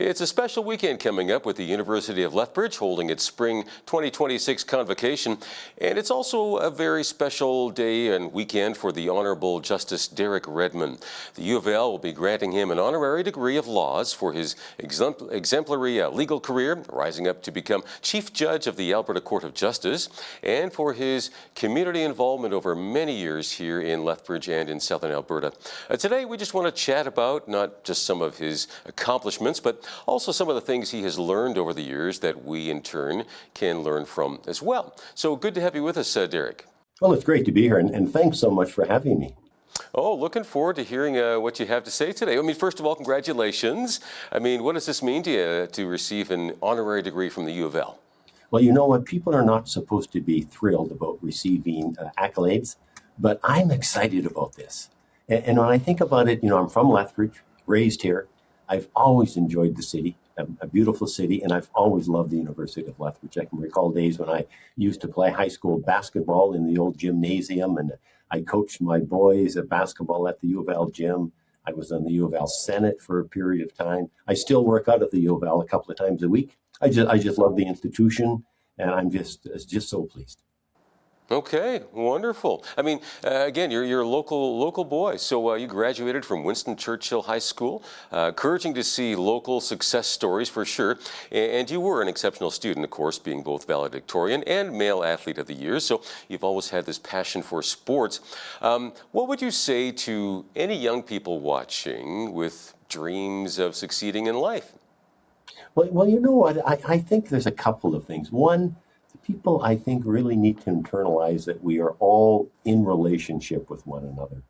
It's a special weekend coming up with the University of Lethbridge holding its spring 2026 Convocation. And it's also a very special day and weekend for the Honorable Justice Derek Redman. The U of L will be granting him an honorary degree of laws for his exemplary legal career, rising up to become Chief Judge of the Alberta Court of Justice, and for his community involvement over many years here in Lethbridge and in southern Alberta. Today, we just want to chat about not just some of his accomplishments, but also some of the things he has learned over the years that we in turn can learn from as well. So good to have you with us, Derek. Well, it's great to be here, and thanks so much for having me. Oh, looking forward to hearing what you have to say today. I mean, first of all, congratulations. I mean, what does this mean to you to receive an honorary degree from the U of L? Well, you know what? People are not supposed to be thrilled about receiving accolades, but I'm excited about this. And when I think about it, I'm from Lethbridge, raised here. I've always enjoyed the city, a beautiful city, and I've always loved the University of Lethbridge. I can recall days when I used to play high school basketball in the old gymnasium, and I coached my boys at basketball at the U of L gym. I was on the U of L Senate for a period of time. I still work out at the U of L a couple of times a week. I just love the institution, and I'm just so pleased. Okay, wonderful. I mean, again, you're a local boy. So you graduated from Winston Churchill High School. Encouraging to see local success stories for sure. And you were an exceptional student, of course, being both valedictorian and male athlete of the year. So you've always had this passion for sports. What would you say to any young people watching with dreams of succeeding in life? Well, you know what? I think there's a couple of things. One, people, I think, really need to internalize that we are all in relationship with one another.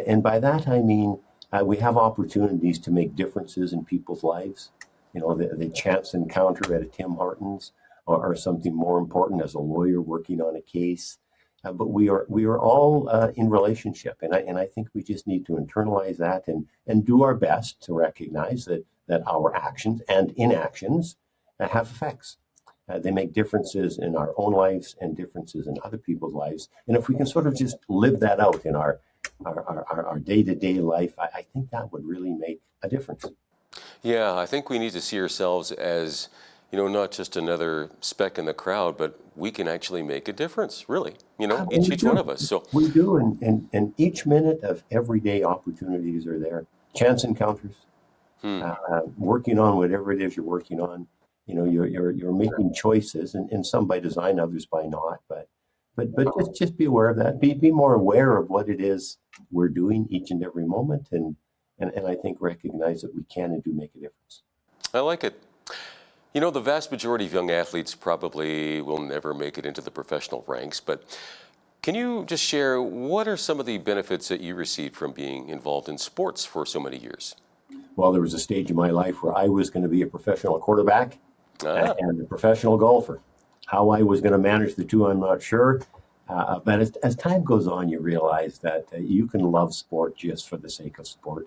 And by that, I mean, we have opportunities to make differences in people's lives. The chance encounter at a Tim Hortons or something more important as a lawyer working on a case. But we are all in relationship. And I think we just need to internalize that and do our best to recognize that our actions and inactions have effects. They make differences in our own lives and differences in other people's lives. And if we can sort of just live that out in our day-to-day life, I think that would really make a difference. Yeah, I think we need to see ourselves as, not just another speck in the crowd, but we can actually make a difference, really, each one of us. So we do, and each minute of everyday opportunities are there. Chance encounters, working on whatever it is you're working on. You're making choices, and some by design, others by not. But just be aware of that. Be more aware of what it is we're doing each and every moment, and I think recognize that we can and do make a difference. I like it. The vast majority of young athletes probably will never make it into the professional ranks, but can you just share what are some of the benefits that you received from being involved in sports for so many years? Well, there was a stage in my life where I was going to be a professional quarterback and a professional golfer. How I was going to manage the two, I'm not sure. But as time goes on, you realize that you can love sport just for the sake of sport,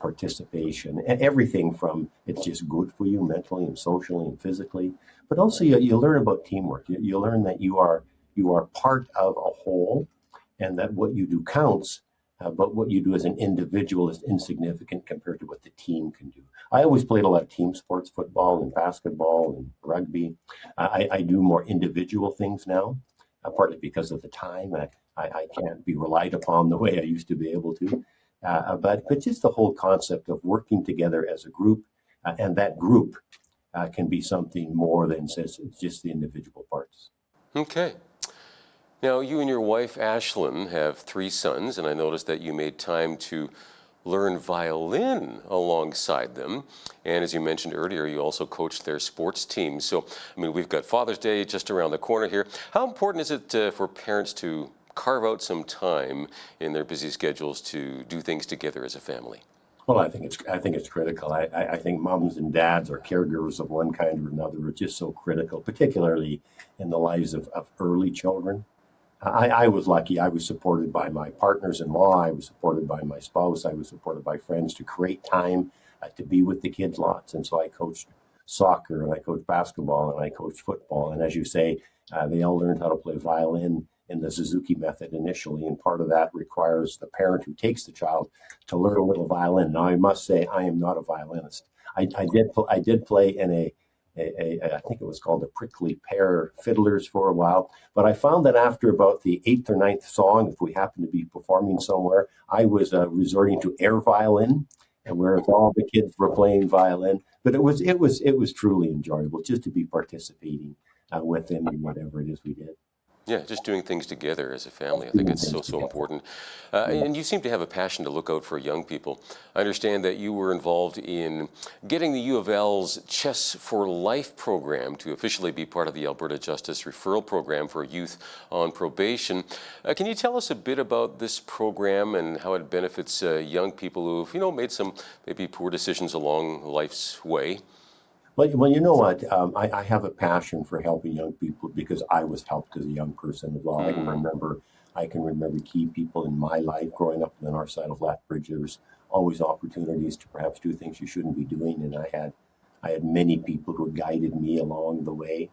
participation, and everything from it's just good for you mentally and socially and physically. But also you learn about teamwork. You learn that you are part of a whole, and that what you do counts. But what you do as an individual is insignificant compared to what the team can do. I always played a lot of team sports, football and basketball and rugby. I do more individual things now, partly because of the time. I can't be relied upon the way I used to be able to. But just the whole concept of working together as a group, and that group can be something more than just the individual parts. Okay. Now, you and your wife, Ashlyn, have 3 sons, and I noticed that you made time to learn violin alongside them. And as you mentioned earlier, you also coached their sports team. So, we've got Father's Day just around the corner here. How important is it for parents to carve out some time in their busy schedules to do things together as a family? Well, I think it's critical. I think moms and dads or caregivers of one kind or another are just so critical, particularly in the lives of early children. I was lucky. I was supported by my partners-in-law. I was supported by my spouse. I was supported by friends to create time to be with the kids lots. And so I coached soccer, and I coached basketball, and I coached football. And as you say, they all learned how to play violin. in the Suzuki method initially, and part of that requires the parent who takes the child to learn a little violin. Now, I must say, I am not a violinist. I did play in I think it was called the Prickly Pear Fiddlers for a while, but I found that after about the 8th or 9th song, if we happened to be performing somewhere, I was resorting to air violin, and whereas all the kids were playing violin. But it was truly enjoyable just to be participating with them in whatever it is we did. Yeah, just doing things together as a family. I think it's so important. And you seem to have a passion to look out for young people. I understand that you were involved in getting the U of L's Chess for Life program to officially be part of the Alberta Justice Referral Program for youth on probation. Can you tell us a bit about this program and how it benefits young people who've, made some maybe poor decisions along life's way? Well, you know what? I have a passion for helping young people because I was helped as a young person as well. I can remember key people in my life growing up on the north side of Lethbridge. There was always opportunities to perhaps do things you shouldn't be doing, and I had many people who guided me along the way.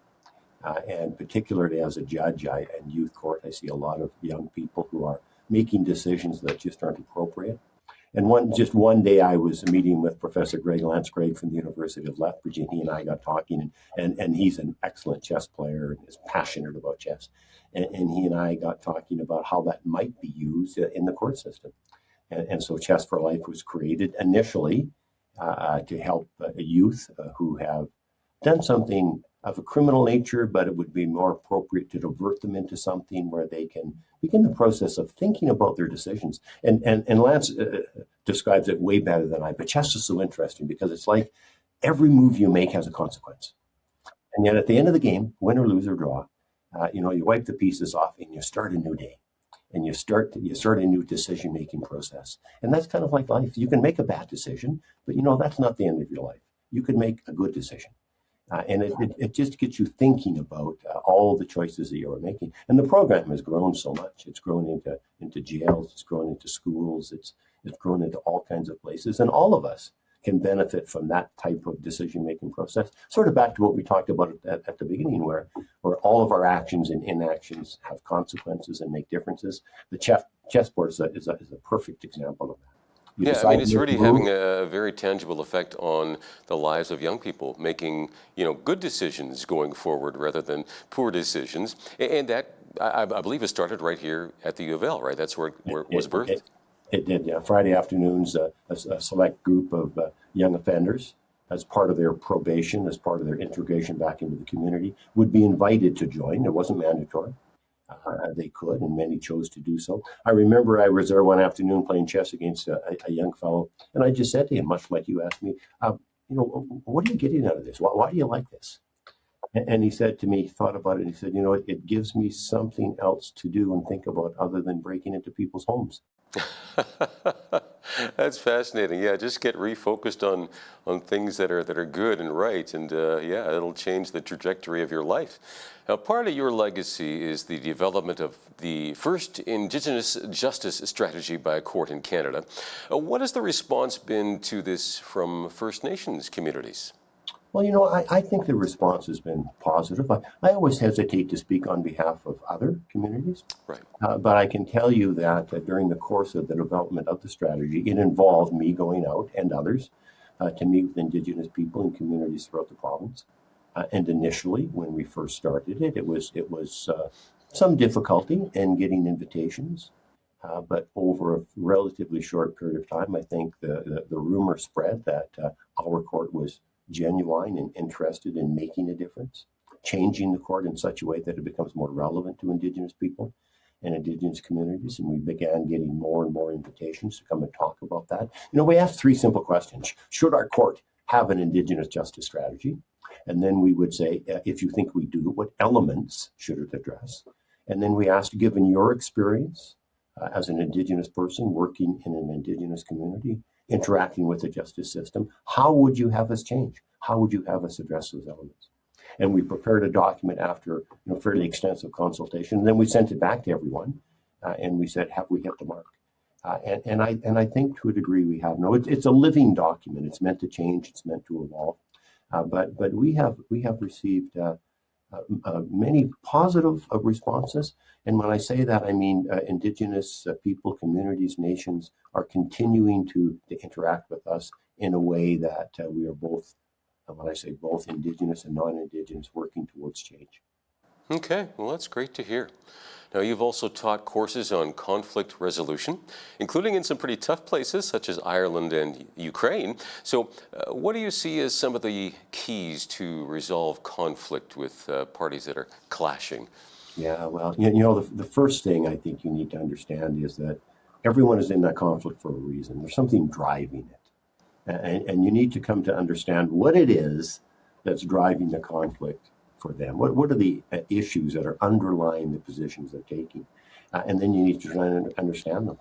And particularly as a judge in youth court, I see a lot of young people who are making decisions that just aren't appropriate. And one day I was meeting with Professor Lance Gregg from the University of Lethbridge, and he and I got talking, and he's an excellent chess player and is passionate about chess. And he and I got talking about how that might be used in the court system. And so Chess for Life was created initially to help youth who have done something of a criminal nature, but it would be more appropriate to divert them into something where they can begin the process of thinking about their decisions. And Lance describes it way better than I, but chess is so interesting because it's like every move you make has a consequence. And yet at the end of the game, win or lose or draw, you wipe the pieces off and you start a new day. And you start a new decision-making process. And that's kind of like life. You can make a bad decision, but that's not the end of your life. You can make a good decision. And it just gets you thinking about all the choices that you're making. And the program has grown so much. It's grown into jails, it's grown into schools, it's grown into all kinds of places. And all of us can benefit from that type of decision-making process. Sort of back to what we talked about at the beginning, where all of our actions and inactions have consequences and make differences. The chessboard is a perfect example of that. It's really having a very tangible effect on the lives of young people, making, good decisions going forward rather than poor decisions. And that, I believe, it started right here at the U of L, right? That's where it was birthed? It did, yeah. Friday afternoons, a select group of young offenders, as part of their probation, as part of their integration back into the community, would be invited to join. It wasn't mandatory. They could, and many chose to do so. I remember I was there one afternoon playing chess against a young fellow, and I just said to him, much like you asked me, what are you getting out of this? Why do you like this? And he said to me, he thought about it, and he said, it gives me something else to do and think about other than breaking into people's homes. That's fascinating. Yeah, just get refocused on things that are good and right, and it'll change the trajectory of your life. Now, part of your legacy is the development of the first Indigenous justice strategy by a court in Canada. What has the response been to this from First Nations communities? Well, I think the response has been positive. I always hesitate to speak on behalf of other communities. Right. But I can tell you that during the course of the development of the strategy, it involved me going out and others to meet with Indigenous people and communities throughout the province. And initially, when we first started it was some difficulty in getting invitations. But over a relatively short period of time, I think the rumor spread that our court was genuine and interested in making a difference, changing the court in such a way that it becomes more relevant to Indigenous people and Indigenous communities. And we began getting more and more invitations to come and talk about that. We asked three simple questions. Should our court have an Indigenous justice strategy? And then we would say, if you think we do, what elements should it address? And then we asked, given your experience as an Indigenous person working in an Indigenous community, interacting with the justice system, how would you have us change? How would you have us address those elements? And we prepared a document after fairly extensive consultation. And then we sent it back to everyone, and we said, have we hit the mark? And I think to a degree we have. No, it's a living document. It's meant to change. It's meant to evolve. But we have received many positive responses. And when I say that, I mean Indigenous people, communities, nations are continuing to interact with us in a way that we are both, when I say both Indigenous and non-Indigenous, working towards change. Okay, well, that's great to hear. Now, you've also taught courses on conflict resolution, including in some pretty tough places such as Ireland and Ukraine. So what do you see as some of the keys to resolve conflict with parties that are clashing? Yeah, well, you know, the first thing I think you need to understand is that everyone is in that conflict for a reason. There's something driving it. And you need to come to understand what it is that's driving the conflict for them. What are the issues that are underlying the positions they're taking? And then you need to try and understand them.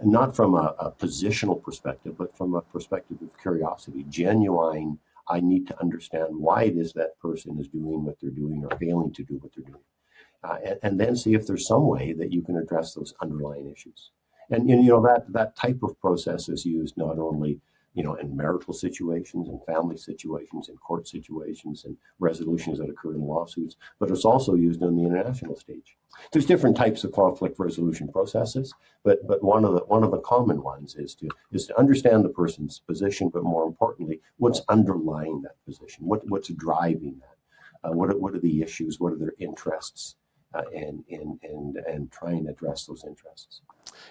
Not from a positional perspective, but from a perspective of curiosity, genuine. I need to understand why it is that person is doing what they're doing or failing to do what they're doing. And then see if there's some way that you can address those underlying issues. And you know that type of process is used not only in marital situations and family situations and court situations and resolutions that occur in lawsuits, but it's also used on the international stage. There's different types of conflict resolution processes, but one of the common ones is to understand the person's position, but more importantly, what's underlying that position, what's driving that, what are the issues, what are their interests, and try and address those interests.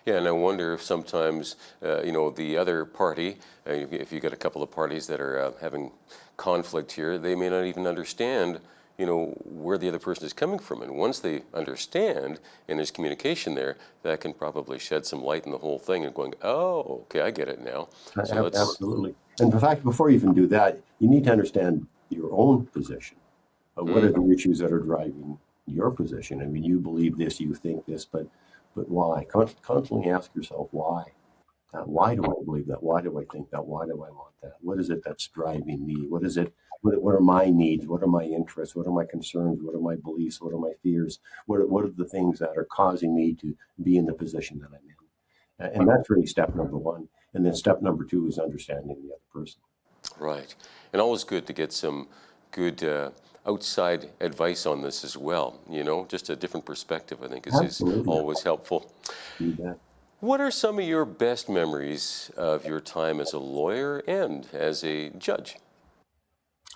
Yeah, and I wonder if sometimes, the other party, if you got a couple of parties that are having conflict here, they may not even understand, where the other person is coming from. And once they understand and there's communication there, that can probably shed some light in the whole thing and going, oh, okay, I get it now. So Absolutely. And in fact, before you even do that, you need to understand your own position. What are the issues that are driving your position? I mean, you believe this, you think this, but why? Constantly ask yourself why. Why do I believe that? Why do I think that? Why do I want that? What is it that's driving me? What is it? What are my needs? What are my interests? What are my concerns? What are my beliefs? What are my fears? What are the things that are causing me to be in the position that I'm in? And that's really step number one. And then step number two is understanding the other person. Right. And always good to get some good outside advice on this as well. Just a different perspective, I think, is always helpful. You bet. What are some of your best memories of your time as a lawyer and as a judge?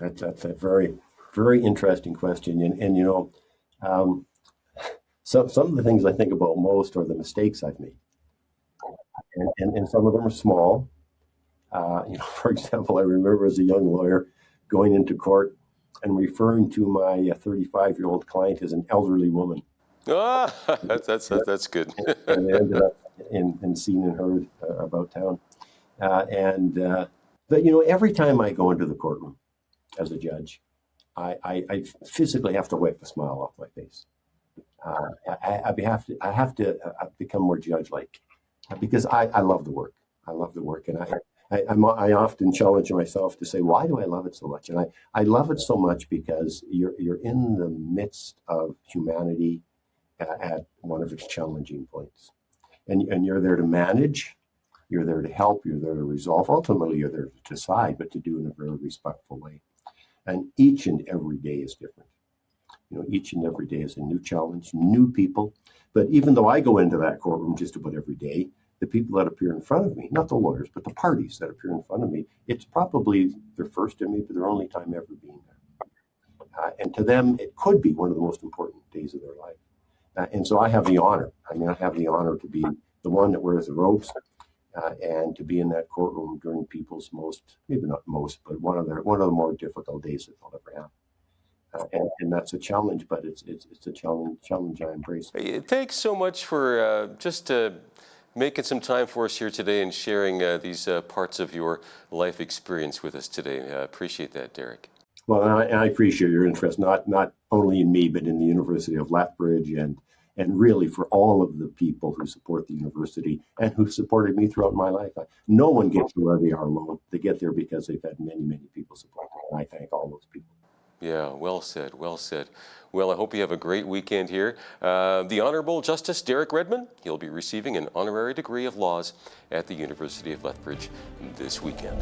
That's a very, very interesting question. And some of the things I think about most are the mistakes I've made. And some of them are small. For example, I remember as a young lawyer going into court and referring to my 35-year-old client as an elderly woman. Ah, that's good. And it ended up in seen and heard about town. But every time I go into the courtroom as a judge, I physically have to wipe the smile off my face. I have to become more judge-like because I love the work. I love the work, and I often challenge myself to say, why do I love it so much? And I love it so much because you're in the midst of humanity at one of its challenging points. And you're there to manage, you're there to help, you're there to resolve. Ultimately, you're there to decide, but to do in a very respectful way. And each and every day is different. Each and every day is a new challenge, new people. But even though I go into that courtroom just about every day, the people that appear in front of me, not the lawyers, but the parties that appear in front of me, it's probably their first to me, but their only time ever being there. And to them, it could be one of the most important days of their life. And so I have the honor. I have the honor to be the one that wears the robes and to be in that courtroom during people's maybe not most, but one of the more difficult days that they'll ever have. And that's a challenge, but it's a challenge I embrace. Thanks so much for just making some time for us here today and sharing these parts of your life experience with us today. I appreciate that, Derek. Well, I appreciate your interest, not only in me, but in the University of Lethbridge and really for all of the people who support the university and who supported me throughout my life. No one gets to where they are alone. They get there because they've had many, many people support them. And I thank all those people. Yeah, well said, well said. Well, I hope you have a great weekend here. The Honorable Justice Derek Redman, he'll be receiving an honorary degree of laws at the University of Lethbridge this weekend.